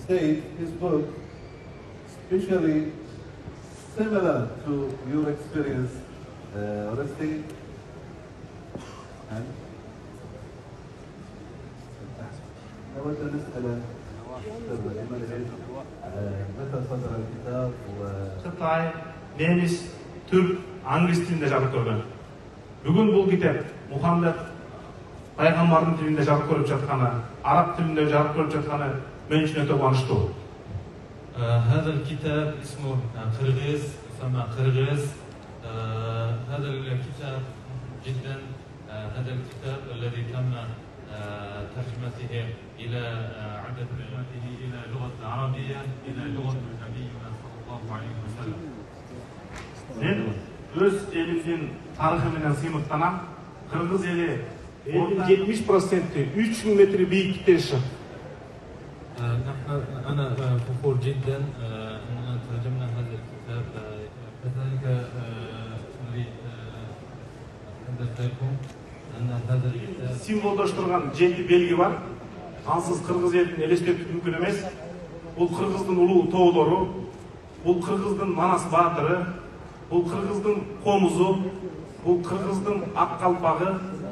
state his book, especially similar to your experience, Oresti. And أود أن أسأل متى صدر الكتاب Қытай, неміс, түрк, англис тілінде жарық көрген. Бүгін бұл кітап Мұхаммед пайғамбардың тілінде жарық көріп жатқаны, араб тілінде жарық көріп жатқаны мен үшін өте қуаныштымын. هذا الكتاب اسمه قرغيز، يسمى قرغيز. هذا الكتاب جدا، هذا الكتاب الذي تم ترجمته إلى عدة ترجمته إلى اللغة العربية إلى لغة نبينا صلى الله عليه وسلم. Мен өз елімнің тарихыменен сыймықтанам. Қырғыз елі 70% 3000 метр биіктіктен шығып. أنا فخور جدا أننا ترجمنا هذا الكتاب. كذلك أريد أحدث لكم أن هذا الكتاب Символдаштырған жеті белгі бар. Ансыз қырғыз елін елестету мүмкін емес. Бұл қырғыздың ұлы таулары, бұл қырғыздың Манас батыры, бұл қырғыздың қомызы, бұл қырғыздың ақ қалпағы,